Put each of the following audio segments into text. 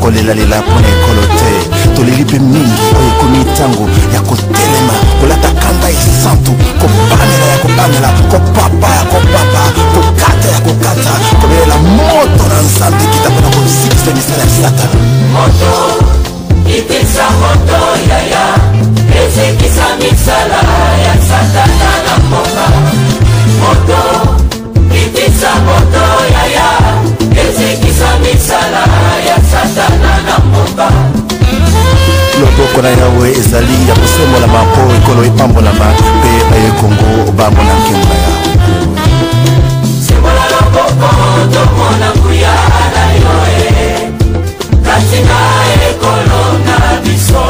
kolela lela pona ekolo te toleli mpe mingi oyo ekomi ntango ya kotelema kolata kanda esantu kobanela ya kobanela kopapa ya kopapa kokata ya kokata kobelela moto na nzambe kita mpona kosikisa misala ya satana moto itisa moto yaya ezikisa misala ya satana na mboka moto itisa moto yaya ezikisa misala ya satana na mboka loboko na yawe ezali ya kosembolama mpo ekolo epambolama mpe baye kongo obambo na nkembo na yawe sembola loboko tomona nguya na yoe kati na ekolo na biso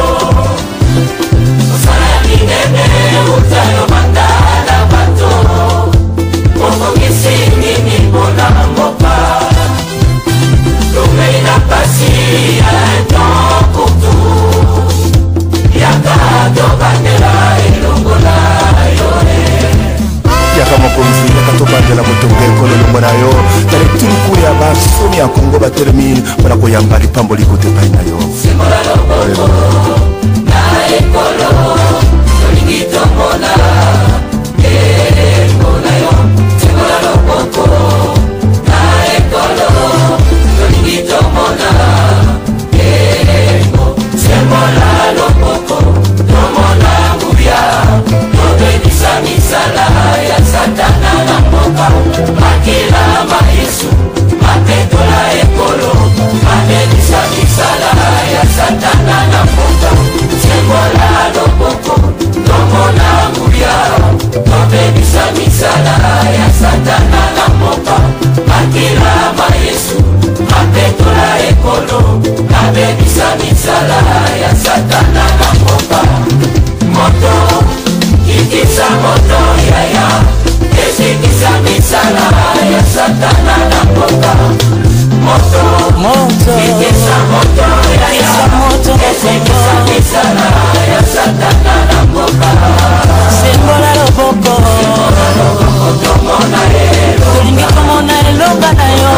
osala ya minene utayo mandala bato okokisi nini mpona mboka tomei na pasi ya eton kutu yaka tobandela elongo na yo yaka mokonzi yaka tobandela motonga ekolo elongo na yo tala etuluku ya basomi ya kongo batelemi mpona koyamba lipambo likuta epai na yo sembola loboko na ekolo tolingi tomona elengo na yo sembola loboko na ekolo tolingi tomona elengo sembola loboko tomona nguya tobebisa misala ya satana na mboka makila mayesu mapetola ekolo mabebisa misala ya satana na mboka sembola loboko tomona nguya tobebisa misala ya satana na mboka makila mayesu mapetola ekolo mabebisa misala ya satana na mboka moto ikisa moto yaya ezikisa misala ya satana na mboka moto ikisa moto yaya ezikisa misala ya satana na mboka sembola loboko tomona elo tolingi komona elonga na yo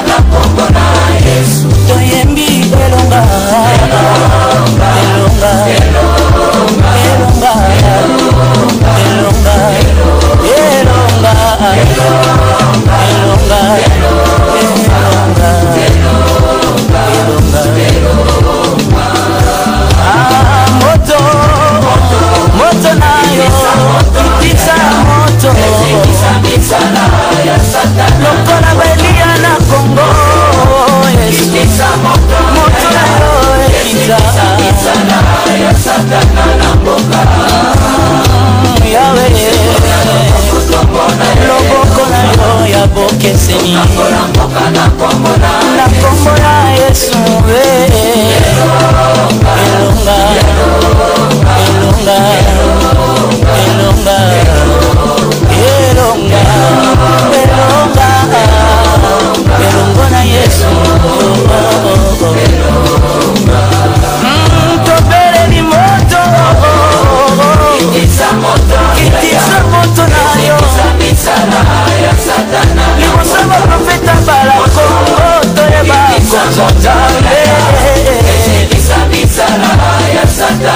na kombo na yesu toyembi elonga elonga elonga elonga elonga elonga elonga moto moto na yo itisa moto lokola belia na kongo yesu moto na yo ekita yawe loboko na yo ya bokeseni na kombo ya yesu elonga elonga elonga elonga elonga elongo na yesu tobeleli moto kitisa moto na yo liboso baprofeta bala kongo toyeba konzonzambe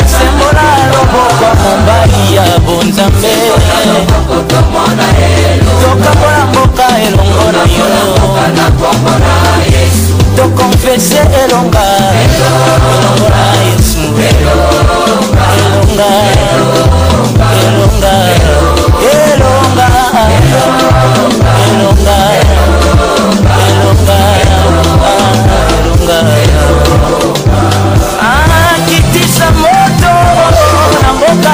sembola loboko mobali ya bonzambe tokambola mboka elongo na yo tokonfese elonga elongo na yesu elonga elonga elonga elonga elonga kitisa moto na mboka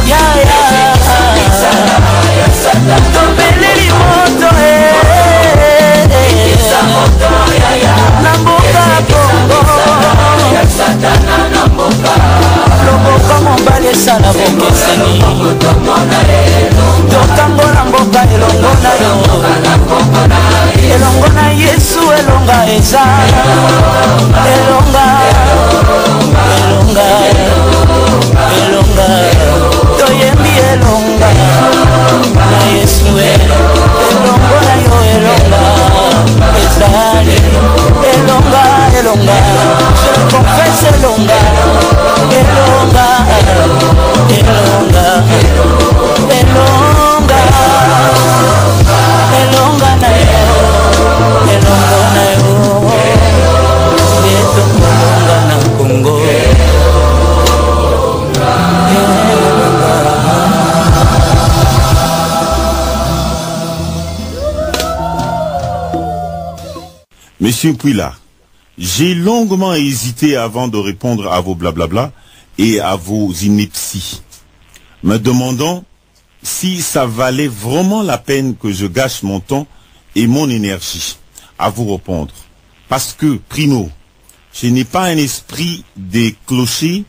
ya kongo tobeleli moto na mboka ya kongo loboko mobali esala bokeseni tokangola mboka elongo na yo elongo na yesu elonga eza elonga elonga elonga toyembi elonga na yesu elongo na yo elonga ezali Monsieur Pouila, j'ai longuement hésité avant de répondre à vos blablabla et à vos inepties, me demandant si ça valait vraiment la peine que je gâche mon temps et mon énergie à vous répondre. Parce que, primo, je n'ai pas un esprit des clochers,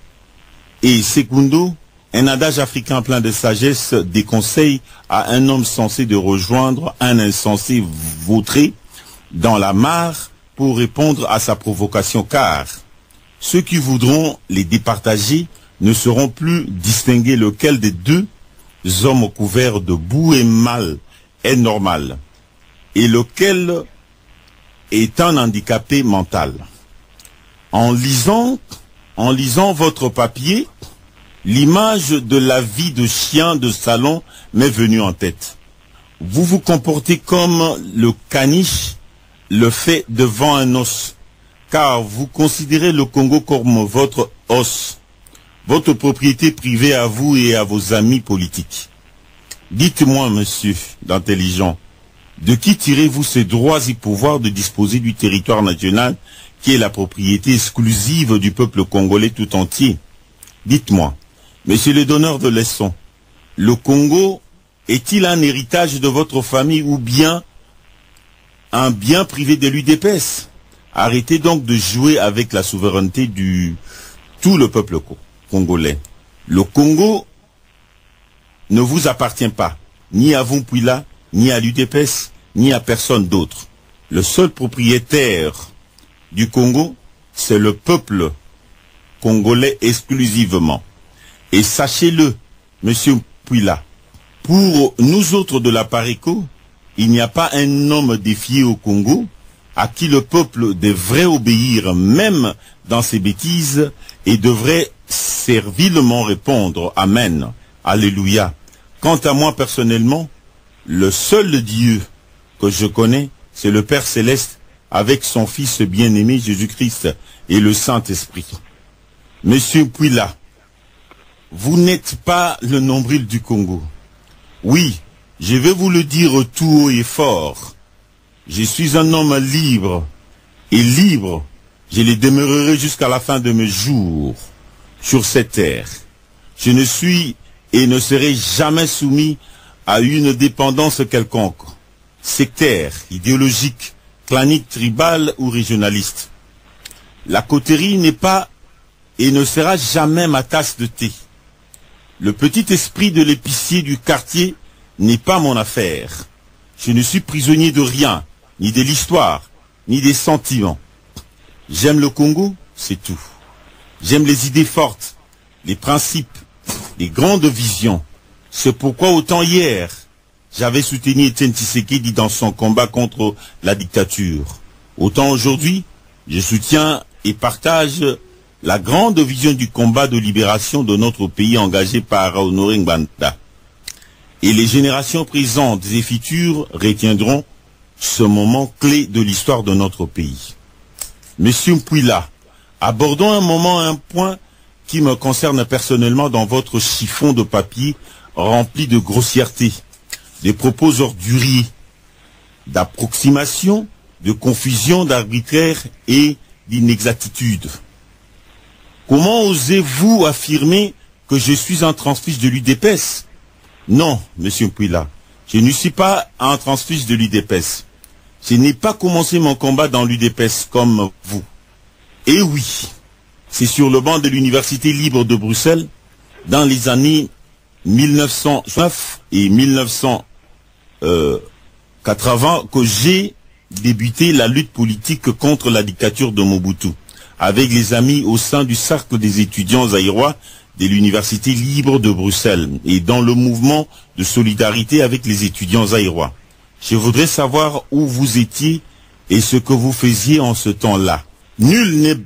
et secundo, un adage africain plein de sagesse déconseille à un homme censé de rejoindre un insensé vautré dans la mare pour répondre à sa provocation, car ceux qui voudront les départager ne sauront plus distinguer lequel des deux hommes couverts de boue et mal est normal et lequel est un handicapé mental. En lisant votre papier, l'image de la vie de chien de salon m'est venue en tête. Vous vous comportez comme le caniche le fait devant un os, car vous considérez le Congo comme votre os, votre propriété privée à vous et à vos amis politiques. Dites-moi, monsieur d'intelligent, de qui tirez-vous ces droits et pouvoirs de disposer du territoire national qui est la propriété exclusive du peuple congolais tout entier? Dites-moi, monsieur le donneur de leçons, le Congo est-il un héritage de votre famille ou bien un bien privé de l'UDPS? Arrêtez donc de jouer avec la souveraineté du tout le peuple congolais. Le Congo ne vous appartient pas, ni à vous Pouila, ni à l'UDPS, ni à personne d'autre. Le seul propriétaire du Congo, c'est le peuple congolais exclusivement. Et sachez-le, monsieur Pouila, pour nous autres de la Pareco, il n'y a pas un homme défié au Congo à qui le peuple devrait obéir, même dans ses bêtises, et devrait servilement répondre « Amen »,« Alléluia ». Quant à moi personnellement, le seul Dieu que je connais, c'est le Père Céleste avec son Fils bien-aimé Jésus-Christ et le Saint-Esprit. Monsieur Pouila, vous n'êtes pas le nombril du Congo. Oui, je vais vous le dire tout haut et fort. Je suis un homme libre, et libre, je le demeurerai jusqu'à la fin de mes jours sur cette terre. Je ne suis et ne serai jamais soumis à une dépendance quelconque, sectaire, idéologique, clanique, tribale ou régionaliste. La coterie n'est pas et ne sera jamais ma tasse de thé. Le petit esprit de l'épicier du quartier n'est pas mon affaire. Je ne suis prisonnier de rien, ni de l'histoire, ni des sentiments. J'aime le Congo, c'est tout. J'aime les idées fortes, les principes, les grandes visions. C'est pourquoi autant hier, j'avais soutenu Etienne Tshisekedi dans son combat contre la dictature. Autant aujourd'hui, je soutiens et partage la grande vision du combat de libération de notre pays engagé par Honoré Ngbanda. Et les générations présentes et futures retiendront ce moment clé de l'histoire de notre pays. Monsieur Pouila, abordons un point qui me concerne personnellement dans votre chiffon de papier rempli de grossièreté, des propos orduriers, d'approximation, de confusion, d'arbitraire et d'inexactitude. Comment osez-vous affirmer que je suis un transfuge de l'UDPS? Non, monsieur Pouila, je ne suis pas un transfuge de l'UDPS. Je n'ai pas commencé mon combat dans l'UDPS comme vous. Et oui, c'est sur le banc de l'Université libre de Bruxelles, dans les années 1909 et 1980, que j'ai débuté la lutte politique contre la dictature de Mobutu, avec les amis au sein du cercle des étudiants zaïrois de l'Université libre de Bruxelles et dans le mouvement de solidarité avec les étudiants zaïrois. Je voudrais savoir où vous étiez et ce que vous faisiez en ce temps-là. Nul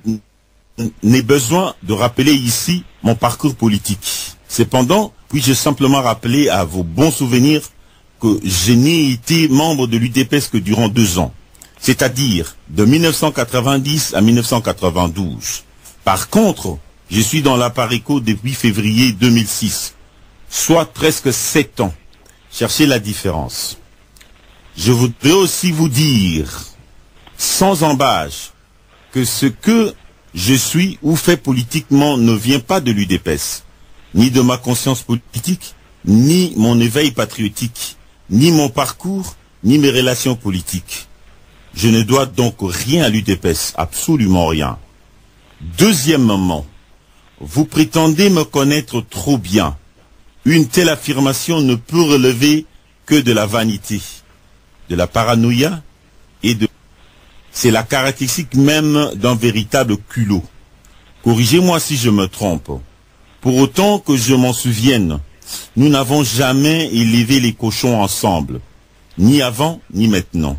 n'est besoin de rappeler ici mon parcours politique. Cependant, puis-je simplement rappeler à vos bons souvenirs que je n'ai été membre de l'UDPS que durant 2 ans, c'est-à-dire de 1990 à 1992. Par contre, je suis dans la Pareco depuis février 2006, soit presque 7 ans. Cherchez la différence. Je voudrais aussi vous dire sans embâche que ce que je suis ou fais politiquement ne vient pas de l'UDPS, ni de ma conscience politique, ni mon éveil patriotique, ni mon parcours, ni mes relations politiques. Je ne dois donc rien à l'UDPS, absolument rien. Deuxièmement, vous prétendez me connaître trop bien. Une telle affirmation ne peut relever que de la vanité, de la paranoïa et de... C'est la caractéristique même d'un véritable culot. Corrigez-moi si je me trompe. Pour autant que je m'en souvienne, nous n'avons jamais élevé les cochons ensemble, ni avant ni maintenant.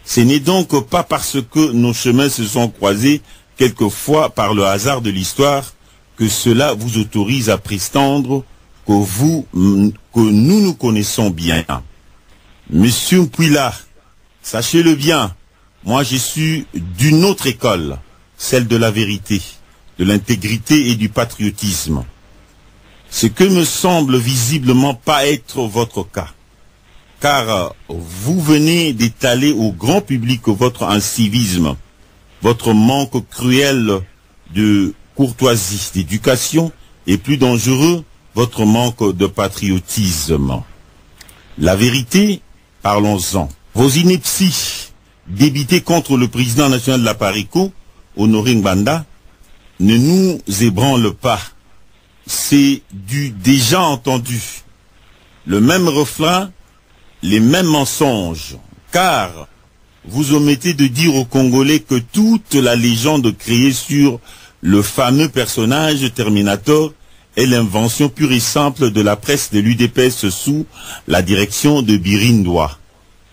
Ce n'est donc pas parce que nos chemins se sont croisés quelquefois par le hasard de l'histoire que cela vous autorise à prétendre que nous nous connaissons bien. Monsieur Mpouila, sachez-le bien, moi je suis d'une autre école, celle de la vérité, de l'intégrité et du patriotisme. Ce que me semble visiblement pas être votre cas. Car vous venez d'étaler au grand public votre incivisme, votre manque cruel de courtoisie, d'éducation, et plus dangereux, votre manque de patriotisme. La vérité, parlons-en. Vos inepties débitées contre le président national de la PARECO, Honoré Ngbanda, ne nous ébranlent pas. C'est du déjà entendu. Le même refrain, les mêmes mensonges, car vous omettez de dire aux Congolais que toute la légende créée sur le fameux personnage Terminator est l'invention pure et simple de la presse de l'UDPS sous la direction de Birindoa,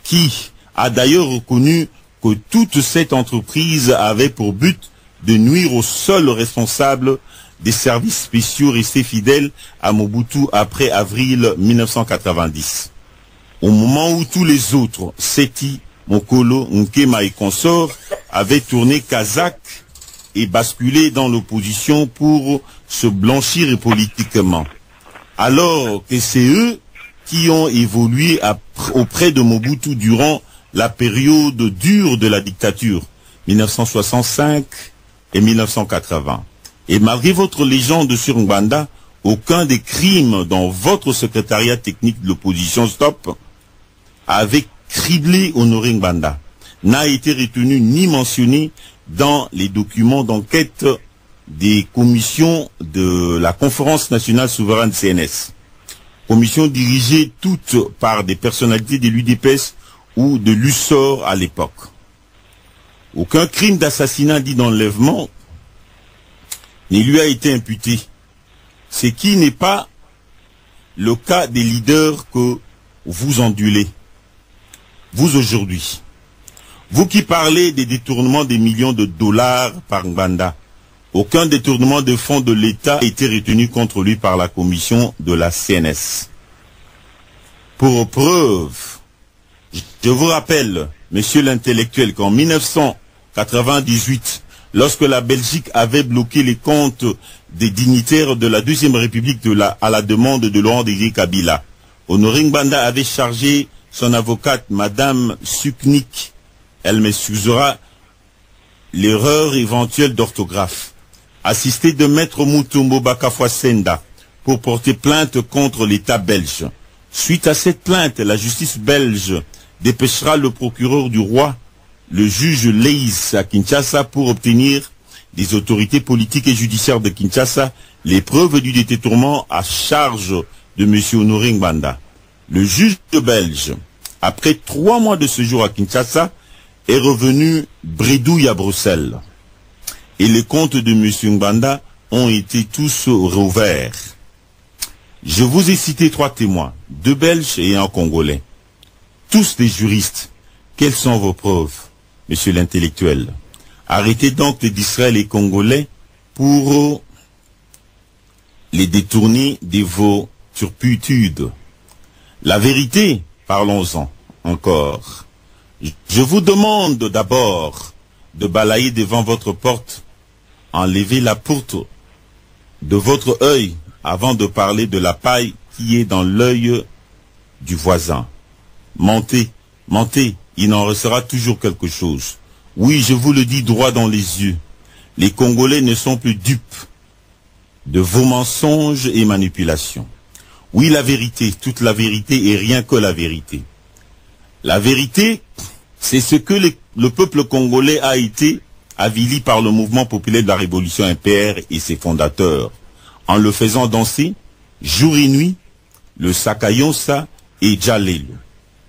qui a d'ailleurs reconnu que toute cette entreprise avait pour but de nuire au seul responsable des services spéciaux restés fidèles à Mobutu après avril 1990. Au moment où tous les autres, Seti, Mokolo, Nkema et consorts, avaient tourné kazakh et basculé dans l'opposition pour se blanchir politiquement. Alors que c'est eux qui ont évolué auprès de Mobutu durant la période dure de la dictature, 1965 et 1980. Et malgré votre légende sur Ngbanda, aucun des crimes dont votre secrétariat technique de l'opposition Stop avait criblé Honoré Ngbanda n'a été retenu ni mentionné dans les documents d'enquête des commissions de la Conférence nationale souveraine CNS. Commissions dirigées toutes par des personnalités de l'UDPS ou de l'USOR à l'époque. Aucun crime d'assassinat dit d'enlèvement ne lui a été imputé, ce qui n'est pas le cas des leaders que vous ondulez. Vous aujourd'hui, vous qui parlez des détournements des millions de dollars par Ngbanda, aucun détournement de fonds de l'État a été retenu contre lui par la commission de la CNS. Pour preuve, je vous rappelle, monsieur l'intellectuel, qu'en 1998, lorsque la Belgique avait bloqué les comptes des dignitaires de la Deuxième République à la demande de Laurent Desire Kabila, Honoré Ngbanda avait chargé son avocate, Madame Suknik, elle m'excusera l'erreur éventuelle d'orthographe, assistée de Maître Mutombo Bakafwa-Senda, pour porter plainte contre l'État belge. Suite à cette plainte, la justice belge dépêchera le procureur du roi, le juge Leis à Kinshasa, pour obtenir des autorités politiques et judiciaires de Kinshasa les preuves du détournement à charge de M. Honoré Ngbanda. Le juge belge, après 3 mois de séjour à Kinshasa, est revenu bredouille à Bruxelles. Et les comptes de M. Ngbanda ont été tous rouverts. Je vous ai cité 3 témoins, 2 Belges et 1 Congolais. Tous des juristes. Quelles sont vos preuves, monsieur l'intellectuel? Arrêtez donc de distraire les Congolais pour les détourner de vos turpitudes. La vérité, parlons-en encore. Je vous demande d'abord de balayer devant votre porte, enlever la pourte de votre œil avant de parler de la paille qui est dans l'œil du voisin. Mentez, mentez, il en restera toujours quelque chose. Oui, je vous le dis droit dans les yeux. Les Congolais ne sont plus dupes de vos mensonges et manipulations. Oui, la vérité, toute la vérité et rien que la vérité. La vérité, c'est ce que le peuple congolais a été avili par le mouvement populaire de la Révolution impériale et ses fondateurs, en le faisant danser jour et nuit, le Sakayonsa et Djalelo.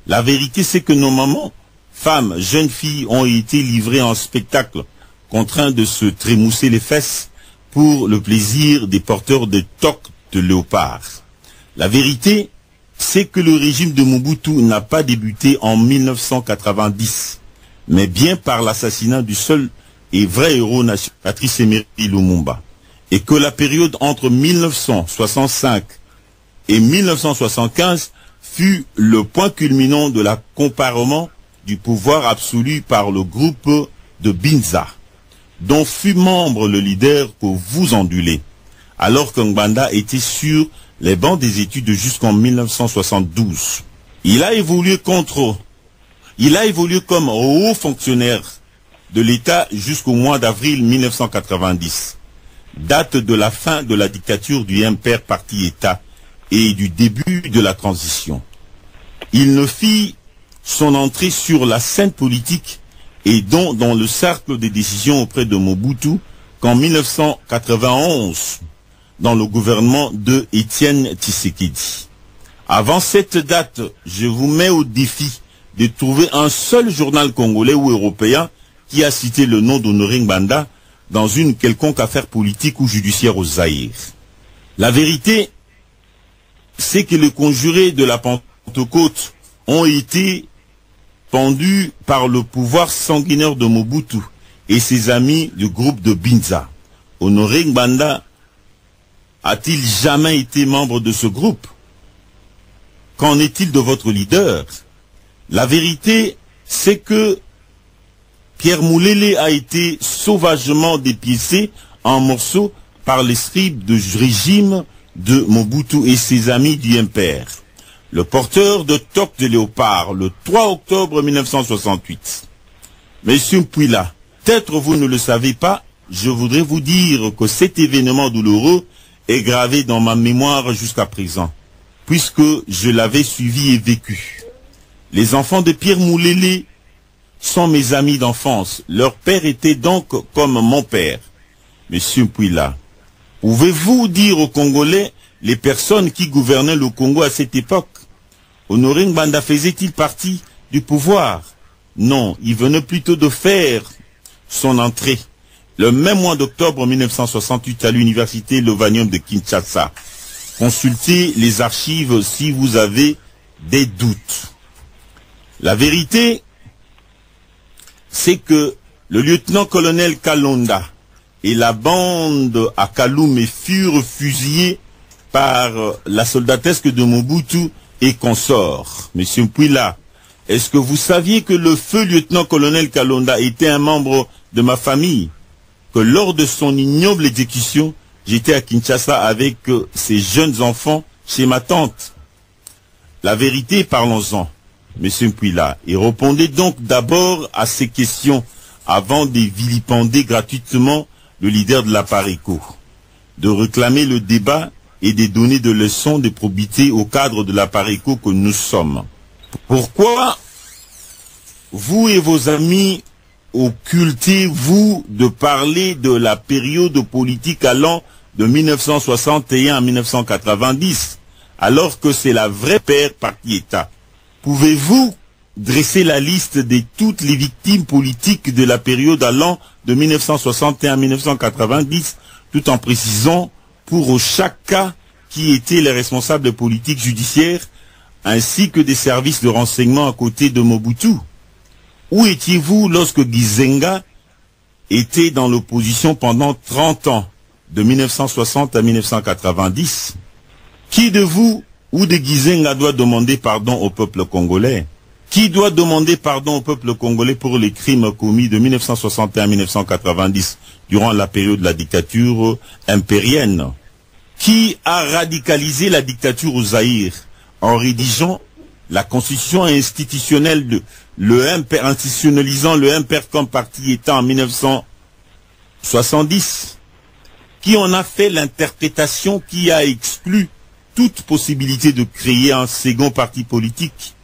La vérité, c'est que nos mamans, femmes, jeunes filles ont été livrées en spectacle, contraints de se trémousser les fesses pour le plaisir des porteurs de toques de léopard. La vérité, c'est que le régime de Mobutu n'a pas débuté en 1990, mais bien par l'assassinat du seul et vrai héros national, Patrice Emery Lumumba, et que la période entre 1965 et 1975 fut le point culminant de l'accaparement du pouvoir absolu par le groupe de Binza, dont fut membre le leader que vous ondulez, alors que Ngbanda était sur les bancs des études jusqu'en 1972. Il a évolué comme haut fonctionnaire de l'État jusqu'au mois d'avril 1990, date de la fin de la dictature du impère parti-État et du début de la transition. Il ne fit son entrée sur la scène politique et donc dans le cercle des décisions auprès de Mobutu qu'en 1991, dans le gouvernement de Étienne Tshisekedi. Avant cette date, je vous mets au défi de trouver un seul journal congolais ou européen qui a cité le nom d'Honoré Ngbanda dans une quelconque affaire politique ou judiciaire au Zaïre. La vérité, c'est que les conjurés de la Pentecôte ont été pendus par le pouvoir sanguinaire de Mobutu et ses amis du groupe de Binza. Honoré Ngbanda a-t-il jamais été membre de ce groupe? Qu'en est-il de votre leader? La vérité, c'est que Pierre Moulele a été sauvagement dépiécé en morceaux par les scribes du régime de Mobutu et ses amis du impère. Le porteur de toques de léopard, le 3 octobre 1968. Monsieur Mpouila, peut-être vous ne le savez pas, je voudrais vous dire que cet événement douloureux est gravé dans ma mémoire jusqu'à présent, puisque je l'avais suivi et vécu. Les enfants de Pierre Moulele sont mes amis d'enfance. Leur père était donc comme mon père. Monsieur Mpouila, pouvez-vous dire aux Congolais les personnes qui gouvernaient le Congo à cette époque? Honoré Ngbanda faisait-il partie du pouvoir? Non, il venait plutôt de faire son entrée le même mois d'octobre 1968 à l'université Lovanium de Kinshasa. Consultez les archives si vous avez des doutes. La vérité, c'est que le lieutenant-colonel Kalonda et la bande à Kalume furent fusillés par la soldatesque de Mobutu et consorts. Monsieur Mpouila, est-ce que vous saviez que le feu lieutenant-colonel Kalonda était un membre de ma famille? Que lors de son ignoble exécution, j'étais à Kinshasa avec ses jeunes enfants chez ma tante. La vérité, parlons-en, monsieur Mpouila, et répondez donc d'abord à ces questions avant de vilipender gratuitement le leader de la Pareco, de réclamer le débat et de donner des leçons de probité au cadre de la Pareco que nous sommes. Pourquoi vous et vos amis occultez-vous de parler de la période politique allant de 1961 à 1990, alors que c'est la vraie paire parti-État? Pouvez-vous dresser la liste de toutes les victimes politiques de la période allant de 1961 à 1990, tout en précisant pour chaque cas qui étaient les responsables politiques judiciaires, ainsi que des services de renseignement à côté de Mobutu? Où étiez-vous lorsque Gizenga était dans l'opposition pendant 30 ans, de 1960 à 1990? Qui de vous ou de Gizenga doit demander pardon au peuple congolais? Qui doit demander pardon au peuple congolais pour les crimes commis de 1961 à 1990, durant la période de la dictature impérienne? Qui a radicalisé la dictature au Zaïre en rédigeant la constitution institutionnelle institutionnalisant le MPR comme parti État en 1970, qui en a fait l'interprétation qui a exclu toute possibilité de créer un second parti politique.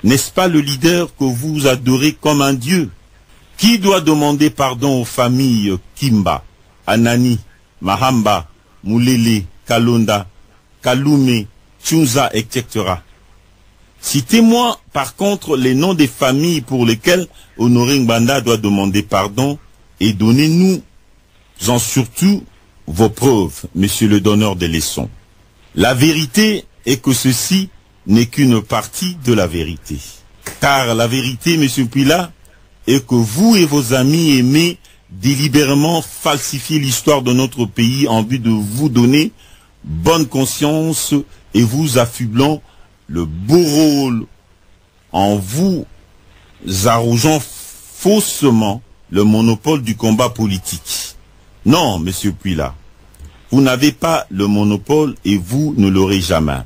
N'est-ce pas le leader que vous adorez comme un dieu? Qui doit demander pardon aux familles Kimba, Anani, Mahamba, Moulele, Kalonda, Kalume, Tchunza, etc. Citez-moi par contre les noms des familles pour lesquelles Honoré Ngbanda doit demander pardon et donnez-nous en surtout vos preuves, monsieur le donneur des leçons. La vérité est que ceci n'est qu'une partie de la vérité. Car la vérité, monsieur Pila, est que vous et vos amis aimez délibérément falsifier l'histoire de notre pays en vue de vous donner bonne conscience et vous affublant le beau rôle en vous arrogeant faussement le monopole du combat politique. Non, monsieur Pila, vous n'avez pas le monopole et vous ne l'aurez jamais.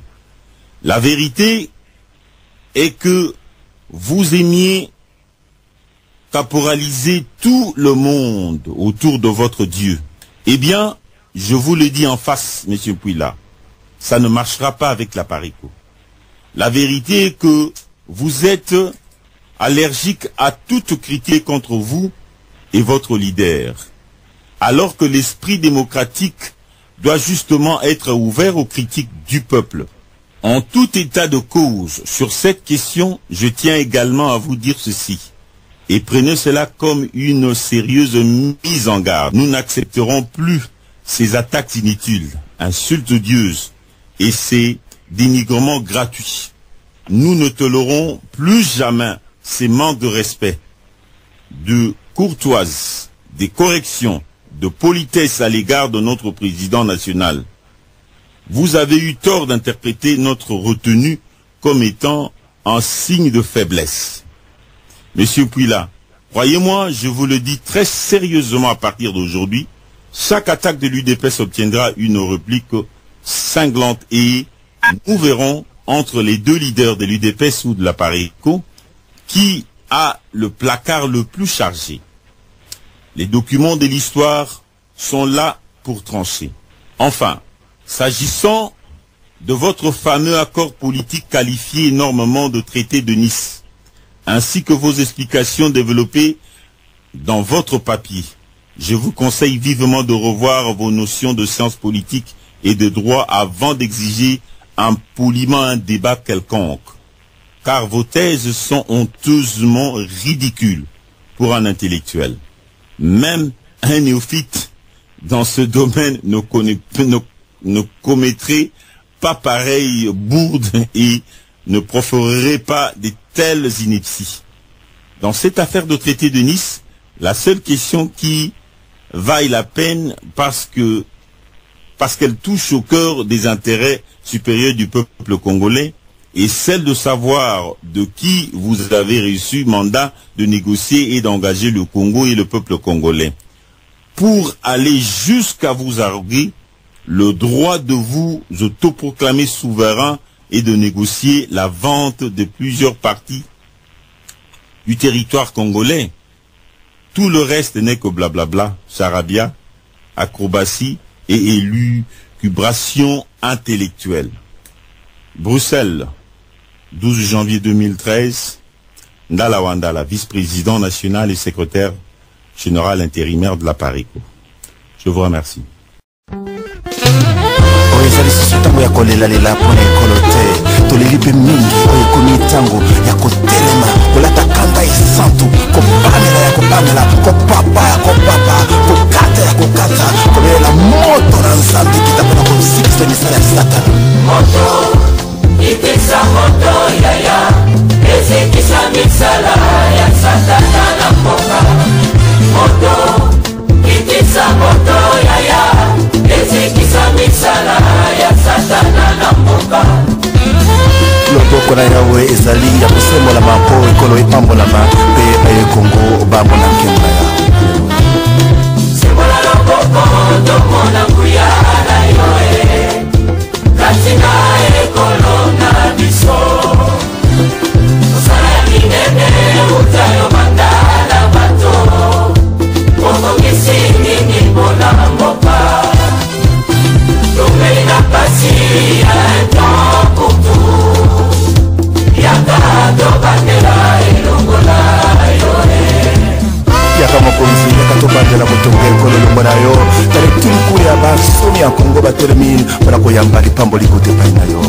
La vérité est que vous aimiez caporaliser tout le monde autour de votre Dieu. Eh bien, je vous le dis en face, monsieur Pila, ça ne marchera pas avec la Parico. La vérité est que vous êtes allergique à toute critique contre vous et votre leader, alors que l'esprit démocratique doit justement être ouvert aux critiques du peuple. En tout état de cause, sur cette question, je tiens également à vous dire ceci. Et prenez cela comme une sérieuse mise en garde. Nous n'accepterons plus ces attaques inutiles, insultes odieuses et ces dénigrements gratuits. Nous ne tolérerons plus jamais ces manques de respect, de courtoisie, des corrections, de politesse à l'égard de notre président national. Vous avez eu tort d'interpréter notre retenue comme étant un signe de faiblesse. Monsieur Pila, croyez-moi, je vous le dis très sérieusement à partir d'aujourd'hui, chaque attaque de l'UDPS obtiendra une réplique cinglante et nous verrons entre les deux leaders de l'UDPS ou de la Parico qui a le placard le plus chargé. Les documents de l'histoire sont là pour trancher. Enfin, s'agissant de votre fameux accord politique qualifié énormément de traité de Nice, ainsi que vos explications développées dans votre papier, je vous conseille vivement de revoir vos notions de sciences politiques et de droit avant d'exiger impoliment un débat quelconque, car vos thèses sont honteusement ridicules pour un intellectuel. Même un néophyte dans ce domaine ne commettrait pas pareille bourde et ne proférerait pas de telles inepties. Dans cette affaire de traité de Nice, la seule question qui vaille la peine parce qu'elle touche au cœur des intérêts supérieurs du peuple congolais est celle de savoir de qui vous avez reçu mandat de négocier et d'engager le Congo et le peuple congolais pour aller jusqu'à vous arguer le droit de vous autoproclamer souverain et de négocier la vente de plusieurs parties du territoire congolais. Tout le reste n'est que blablabla, charabia, acrobatie et élucubration intellectuelle. Bruxelles, 12 janvier 2013, Ndala Wandala, vice-président national et secrétaire général intérimaire de la Parico. Je vous remercie. ezali susu ntango ya kolelalela mpona ekolo te toleli mpe mingi oyo ekomi ntango ya kotelema kolata kanda esantu kobamela ya kobamela kopapa ya kopapa kokata ya kokata kobelela moto na nzambe kita mpona kosikisa misala ya satana moto ikisa moto yaya ezikisa misala ya satana na mboka moto ikisa moto yaya ezikisa misala ya satana na mboka loboko na yawe ezali ya kosembola mpo ekolo epambolama mpe ekongo obambola nkembo na yawe sembola loboko tomona nguya na yoe katina ekolo na biso osala ya minene mpona koyamba lipambo likote epai na yo.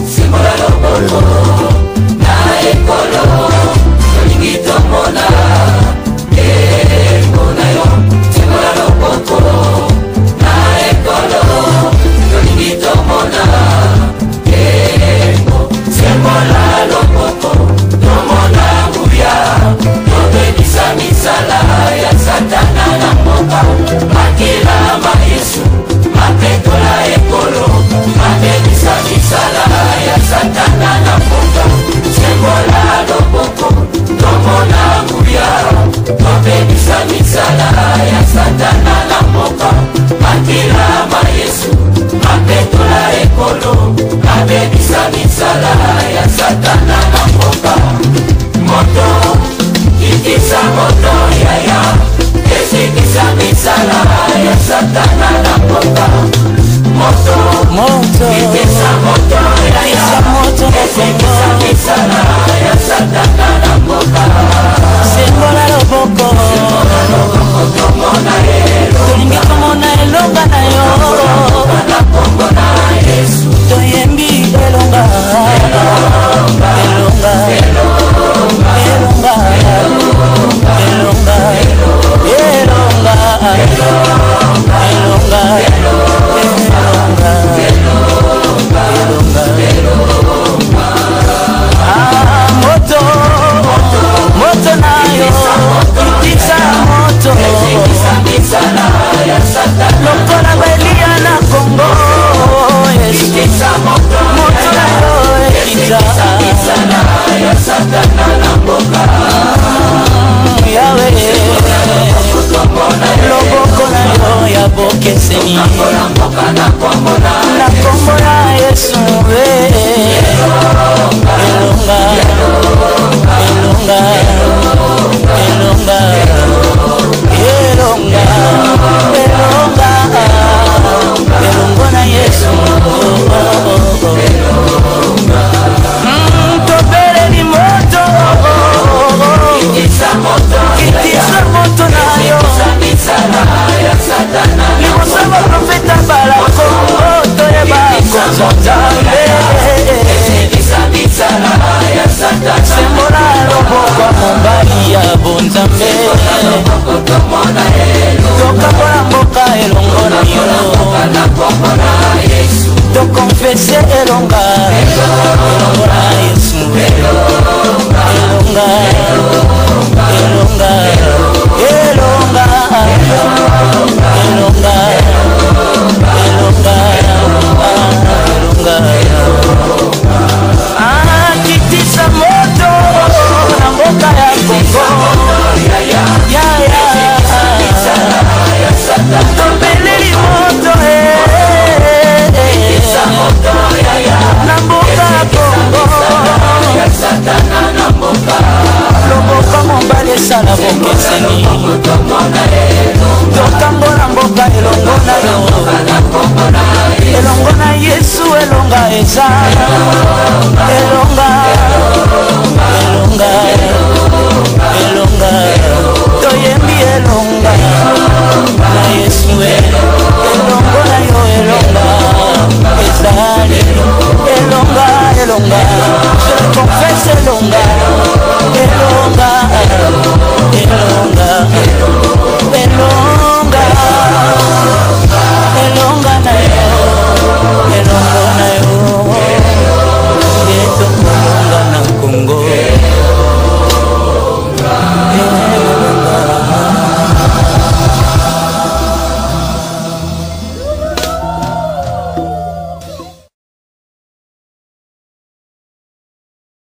Elonga